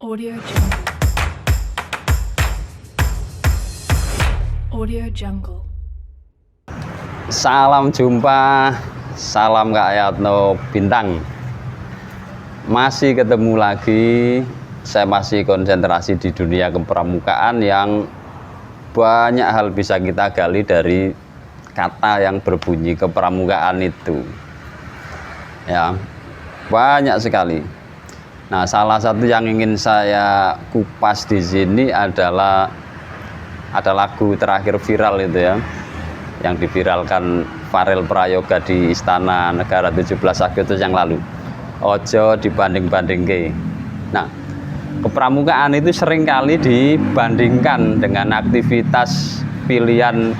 Audio Jungle. Audio Jungle. Salam jumpa, salam Kak Yatno Bintang. Masih ketemu lagi, saya masih konsentrasi di dunia kepramukaan yang banyak hal bisa kita gali dari kata yang berbunyi kepramukaan itu. Ya, banyak sekali. Nah, salah satu yang ingin saya kupas di sini adalah ada lagu terakhir viral itu ya, yang diviralkan Farel Prayoga di Istana Negara 17 Agustus yang lalu. Ojo dibanding-bandingke. Nah, kepramukaan itu seringkali dibandingkan dengan aktivitas pilihan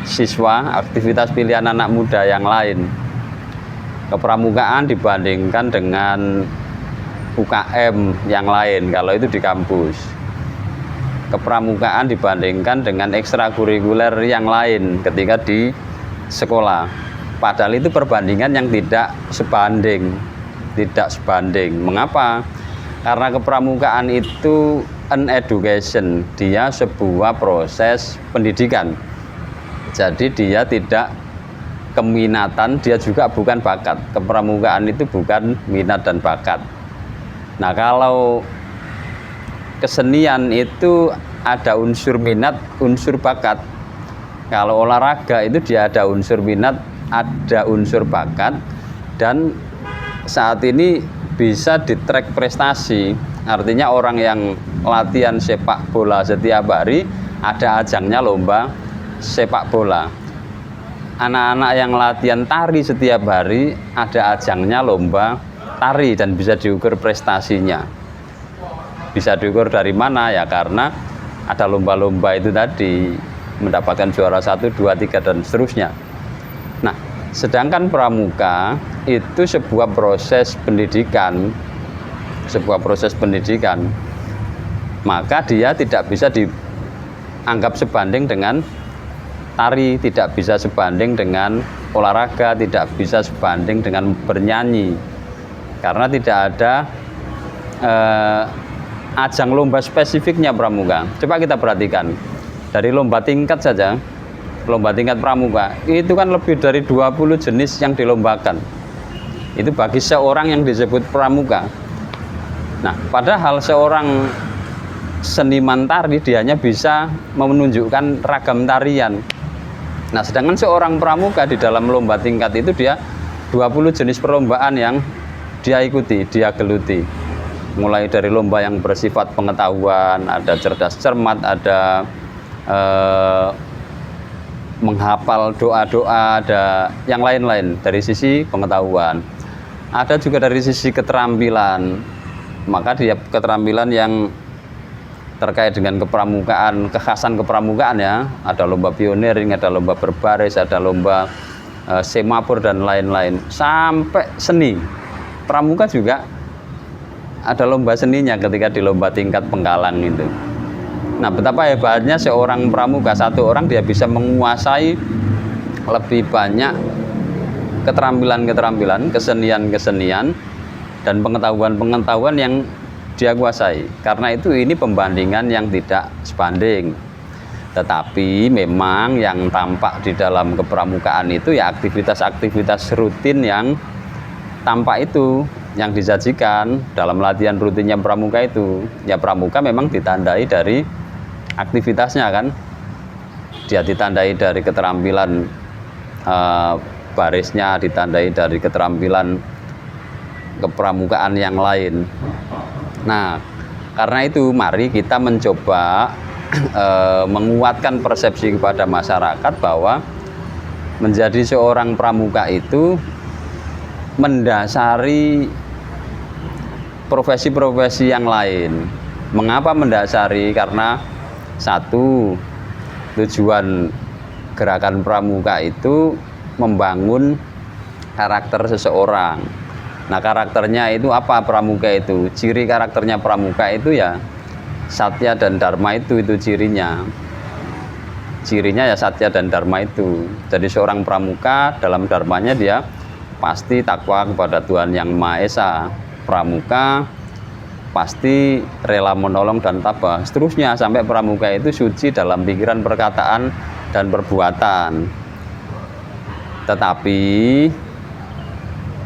siswa, aktivitas pilihan anak muda yang lain. Kepramukaan dibandingkan dengan UKM yang lain kalau itu di kampus. Kepramukaan dibandingkan dengan ekstrakurikuler yang lain ketika di sekolah. Padahal itu perbandingan yang tidak sebanding. Mengapa? Karena kepramukaan itu an education, dia sebuah proses pendidikan. Jadi dia tidak keminatan, dia juga bukan bakat. Kepramukaan itu bukan minat dan bakat. Nah, kalau kesenian itu ada unsur minat, unsur bakat. Kalau olahraga itu dia ada unsur minat, ada unsur bakat, dan saat ini bisa di-track prestasi. Artinya orang yang latihan sepak bola setiap hari ada ajangnya lomba sepak bola. Anak-anak yang latihan tari setiap hari ada ajangnya lomba tari dan bisa diukur prestasinya. Bisa diukur dari mana ya? Karena ada lomba-lomba itu tadi, mendapatkan juara 1, 2, 3 dan seterusnya. Nah, sedangkan pramuka itu sebuah proses pendidikan, maka dia tidak bisa dianggap sebanding dengan tari, tidak bisa sebanding dengan olahraga, tidak bisa sebanding dengan bernyanyi. Karena tidak ada ajang lomba spesifiknya pramuka. Coba kita perhatikan dari lomba tingkat saja, lomba tingkat pramuka itu kan lebih dari 20 jenis yang dilombakan. Itu bagi seorang yang disebut pramuka. Nah, padahal seorang seniman tari dia hanya bisa menunjukkan ragam tarian. Nah, sedangkan seorang pramuka di dalam lomba tingkat itu dia 20 jenis perlombaan yang dia ikuti, dia geluti. Mulai dari lomba yang bersifat pengetahuan, ada cerdas cermat, ada menghafal doa-doa, ada yang lain-lain dari sisi pengetahuan. Ada juga dari sisi keterampilan. Maka dia keterampilan yang terkait dengan kepramukaan, kekhasan kepramukaan ya. Ada lomba pioneering, ada lomba berbaris, ada lomba semapur dan lain-lain. Sampai seni. Pramuka juga ada lomba seninya ketika di lomba tingkat Penggalang itu. Nah, betapa hebatnya seorang pramuka, satu orang dia bisa menguasai lebih banyak keterampilan-keterampilan, kesenian-kesenian, dan pengetahuan-pengetahuan yang dia kuasai. Karena itu ini pembandingan yang tidak sebanding. Tetapi memang yang tampak di dalam kepramukaan itu ya aktivitas-aktivitas rutin yang tampak itu yang disajikan dalam latihan rutinnya pramuka itu. Ya, pramuka memang ditandai dari aktivitasnya kan. Dia ditandai dari keterampilan barisnya, ditandai dari keterampilan kepramukaan yang lain. Nah, karena itu mari kita mencoba menguatkan persepsi kepada masyarakat bahwa menjadi seorang pramuka itu mendasari profesi-profesi yang lain. Mengapa mendasari? Karena satu, tujuan gerakan pramuka itu membangun karakter seseorang. Nah, karakternya itu apa pramuka itu? Ciri karakternya pramuka itu ya satya dan dharma itu cirinya. Cirinya ya satya dan dharma itu. Jadi seorang pramuka dalam dharmanya dia pasti takwa kepada Tuhan Yang Maha Esa. Pramuka pasti rela menolong dan tabah. Seterusnya sampai pramuka itu suci dalam pikiran, perkataan, dan perbuatan. Tetapi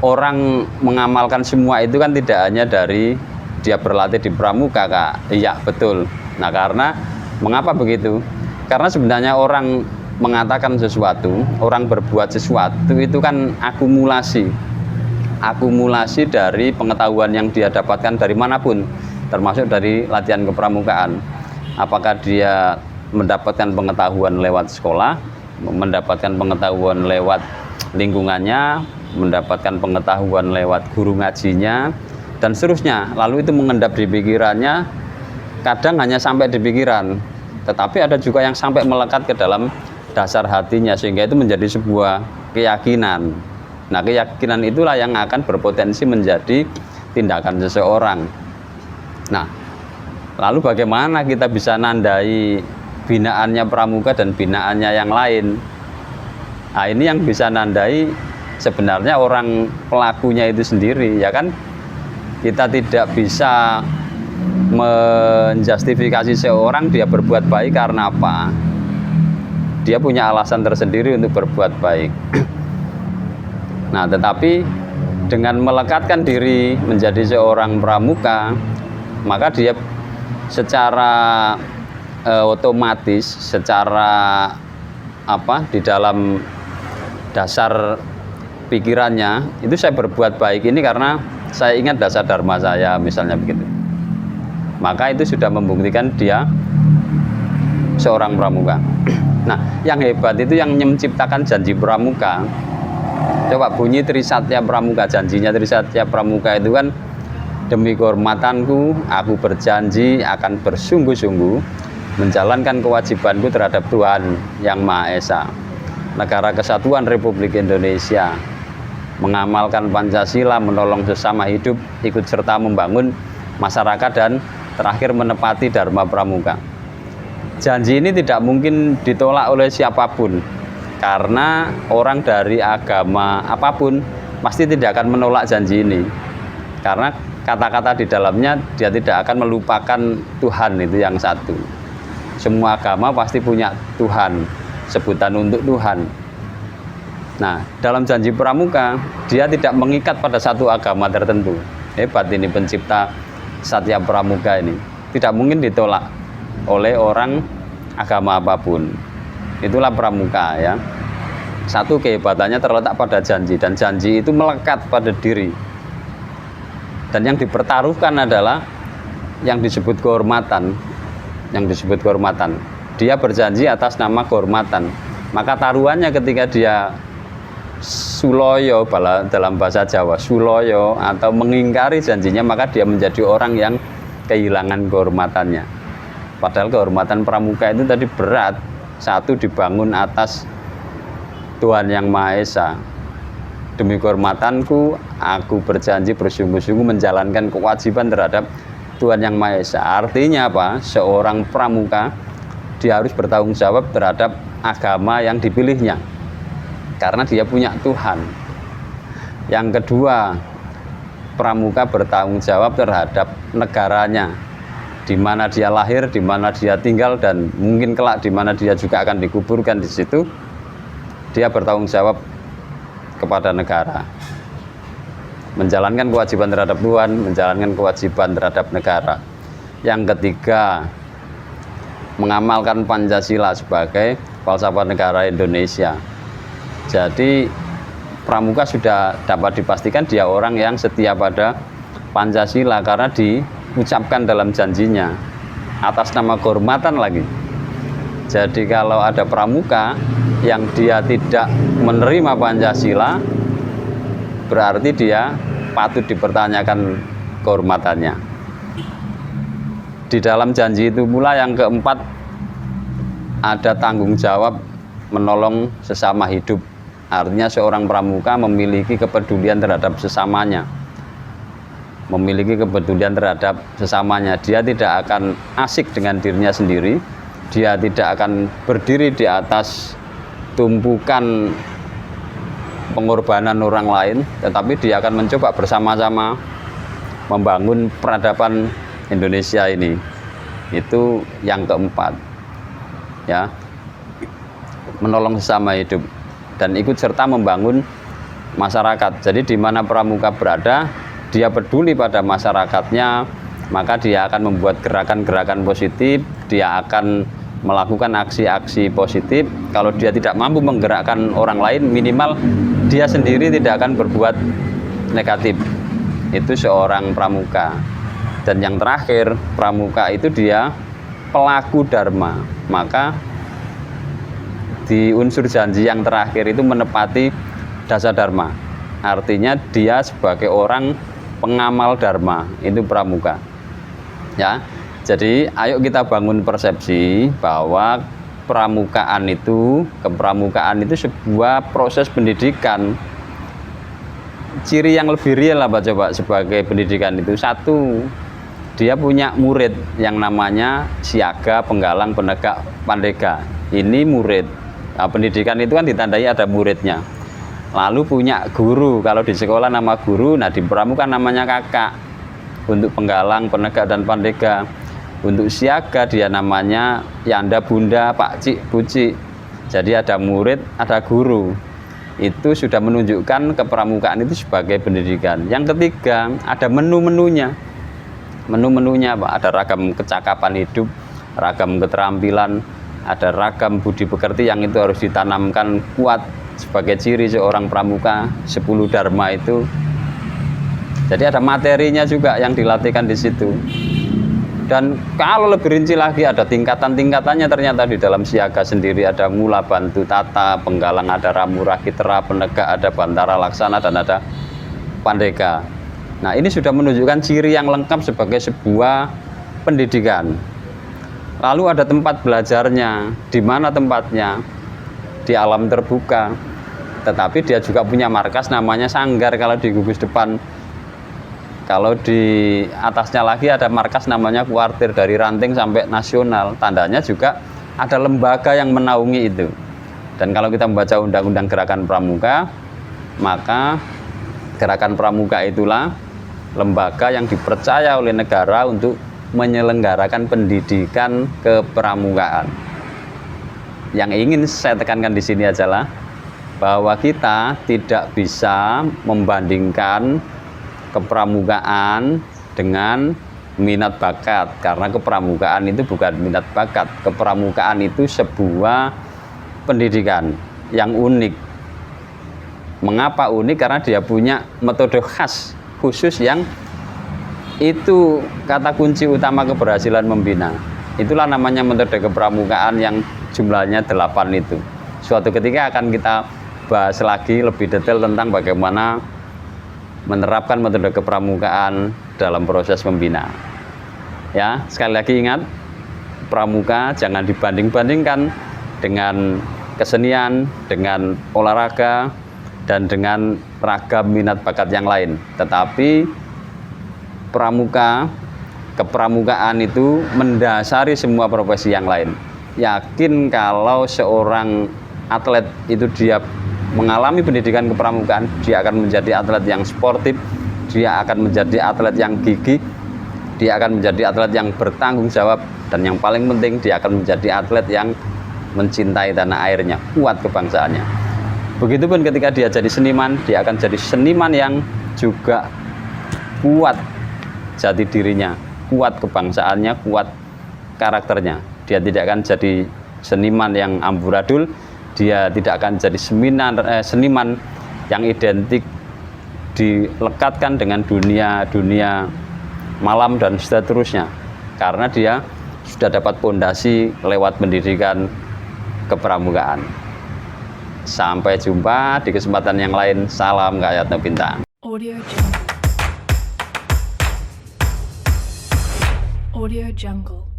orang mengamalkan semua itu kan tidak hanya dari dia berlatih di pramuka, Kak. Iya, betul. Nah, karena mengapa begitu? Karena sebenarnya orang mengatakan sesuatu, orang berbuat sesuatu itu kan akumulasi dari pengetahuan yang dia dapatkan dari manapun, termasuk dari latihan kepramukaan. Apakah dia mendapatkan pengetahuan lewat sekolah, mendapatkan pengetahuan lewat lingkungannya, mendapatkan pengetahuan lewat guru ngajinya, dan seterusnya. Lalu itu mengendap di pikirannya, kadang hanya sampai di pikiran, tetapi ada juga yang sampai melekat ke dalam dasar hatinya, sehingga itu menjadi sebuah keyakinan. Nah, keyakinan itulah yang akan berpotensi menjadi tindakan seseorang. Nah, lalu bagaimana kita bisa nandai binaannya pramuka dan binaannya yang lain? Nah, ini yang bisa nandai sebenarnya orang pelakunya itu sendiri, ya kan? Kita tidak bisa menjustifikasi seorang dia berbuat baik karena apa? Dia punya alasan tersendiri untuk berbuat baik. Nah, tetapi dengan melekatkan diri menjadi seorang pramuka, maka dia secara otomatis, secara di dalam dasar pikirannya itu, saya berbuat baik ini karena saya ingat dasar dharma saya, misalnya begitu. Maka itu sudah membuktikan dia seorang pramuka. Nah, yang hebat itu yang menciptakan janji pramuka. Coba bunyi Trisatya Pramuka, janjinya Trisatya Pramuka itu kan, demi kehormatanku, aku berjanji akan bersungguh-sungguh menjalankan kewajibanku terhadap Tuhan Yang Maha Esa, Negara Kesatuan Republik Indonesia, mengamalkan Pancasila, menolong sesama hidup, ikut serta membangun masyarakat, dan terakhir menepati Dharma Pramuka. Janji ini tidak mungkin ditolak oleh siapapun, karena orang dari agama apapun pasti tidak akan menolak janji ini, karena kata-kata di dalamnya dia tidak akan melupakan Tuhan itu yang satu. Semua agama pasti punya Tuhan, sebutan untuk Tuhan. Nah, dalam janji pramuka dia tidak mengikat pada satu agama tertentu. Hebat ini pencipta Satya Pramuka ini, tidak mungkin ditolak oleh orang agama apapun. Itulah pramuka, ya. Satu kehebatannya terletak pada janji, dan janji itu melekat pada diri. Dan yang dipertaruhkan adalah yang disebut kehormatan. Yang disebut kehormatan. Dia berjanji atas nama kehormatan. Maka taruhannya ketika dia suloyo, dalam bahasa Jawa, suloyo atau mengingkari janjinya, maka dia menjadi orang yang kehilangan kehormatannya. Padahal kehormatan pramuka itu tadi berat. Satu, dibangun atas Tuhan Yang Maha Esa. Demi kehormatanku, aku berjanji bersungguh-sungguh menjalankan kewajiban terhadap Tuhan Yang Maha Esa. Artinya apa? Seorang pramuka dia harus bertanggung jawab terhadap agama yang dipilihnya, karena dia punya Tuhan. Yang kedua, pramuka bertanggung jawab terhadap negaranya, di mana dia lahir, di mana dia tinggal, dan mungkin kelak di mana dia juga akan dikuburkan. Di situ dia bertanggung jawab kepada negara, menjalankan kewajiban terhadap Tuhan, menjalankan kewajiban terhadap negara. Yang ketiga, mengamalkan Pancasila sebagai falsafah negara Indonesia. Jadi pramuka sudah dapat dipastikan dia orang yang setia pada Pancasila, karena diucapkan dalam janjinya atas nama kehormatan lagi. Jadi kalau ada pramuka yang dia tidak menerima Pancasila, berarti dia patut dipertanyakan kehormatannya. Di dalam janji itu pula yang keempat, ada tanggung jawab menolong sesama hidup. Artinya seorang pramuka memiliki kepedulian terhadap sesamanya, memiliki kepedulian terhadap sesamanya. Dia tidak akan asik dengan dirinya sendiri, dia tidak akan berdiri di atas tumpukan pengorbanan orang lain, tetapi dia akan mencoba bersama-sama membangun peradaban Indonesia ini. Itu yang keempat, ya, menolong sesama hidup dan ikut serta membangun masyarakat. Jadi di mana pramuka berada, dia peduli pada masyarakatnya, maka dia akan membuat gerakan-gerakan positif, dia akan melakukan aksi-aksi positif. Kalau dia tidak mampu menggerakkan orang lain, minimal dia sendiri tidak akan berbuat negatif. Itu seorang pramuka. Dan yang terakhir, pramuka itu dia pelaku dharma. Maka di unsur janji yang terakhir itu menepati dasa dharma. Artinya dia sebagai orang pengamal dharma, itu pramuka. Ya. Jadi ayo kita bangun persepsi bahwa kepramukaan itu sebuah proses pendidikan. Ciri yang lebih real apa coba sebagai pendidikan itu? Satu, dia punya murid yang namanya siaga, penggalang, penegak, pandega. Ini murid. Nah, pendidikan itu kan ditandai ada muridnya. Lalu punya guru, kalau di sekolah nama guru, nah di pramuka namanya kakak. Untuk penggalang, penegak, dan pandega. Untuk siaga dia namanya yanda, bunda, pakcik, bucik. Jadi ada murid, ada guru. Itu sudah menunjukkan kepramukaan itu sebagai pendidikan. Yang ketiga, ada menu-menunya. Menu-menunya Pak, ada ragam kecakapan hidup, ragam keterampilan, ada ragam budi pekerti yang itu harus ditanamkan kuat sebagai ciri seorang pramuka. 10 dharma itu. Jadi ada materinya juga yang dilatihkan di situ. Dan kalau lebih rinci lagi ada tingkatan-tingkatannya ternyata di dalam siaga sendiri. Ada mula, bantu, tata, penggalang, ada ramu, rakitera, penegak, ada bantara, laksana, dan ada pandega. Nah, ini sudah menunjukkan ciri yang lengkap sebagai sebuah pendidikan. Lalu ada tempat belajarnya. Di mana tempatnya? Di alam terbuka. Tetapi dia juga punya markas namanya sanggar kalau di gugus depan. Kalau di atasnya lagi ada markas namanya kuartir, dari ranting sampai nasional. Tandanya juga ada lembaga yang menaungi itu. Dan kalau kita membaca undang-undang gerakan pramuka, maka gerakan pramuka itulah lembaga yang dipercaya oleh negara untuk menyelenggarakan pendidikan kepramukaan. Yang ingin saya tekankan di sini adalah bahwa kita tidak bisa membandingkan kepramukaan dengan minat bakat, karena kepramukaan itu bukan minat bakat. Kepramukaan itu sebuah pendidikan yang unik. Mengapa unik? Karena dia punya metode khas khusus yang itu kata kunci utama keberhasilan membina. Itulah namanya metode kepramukaan yang jumlahnya 8 itu. Suatu ketika akan kita bahas lagi lebih detail tentang bagaimana menerapkan metode kepramukaan dalam proses membina. Ya, sekali lagi ingat, pramuka jangan dibanding-bandingkan dengan kesenian, dengan olahraga, dan dengan ragam minat bakat yang lain. Tetapi kepramukaan itu mendasari semua profesi yang lain. Yakin kalau seorang atlet itu dia mengalami pendidikan kepramukaan, dia akan menjadi atlet yang sportif, dia akan menjadi atlet yang gigih, dia akan menjadi atlet yang bertanggung jawab, dan yang paling penting dia akan menjadi atlet yang mencintai tanah airnya, kuat kebangsaannya. Begitupun ketika dia jadi seniman, dia akan jadi seniman yang juga kuat jati dirinya, kuat kebangsaannya, kuat karakternya. Dia tidak akan jadi seniman yang amburadul, dia tidak akan jadi seniman yang identik dilekatkan dengan dunia malam dan seterusnya, karena dia sudah dapat pondasi lewat pendidikan kepramukaan. Sampai jumpa di kesempatan yang lain. Salam Kak Yatno Bintang. Audio Jungle.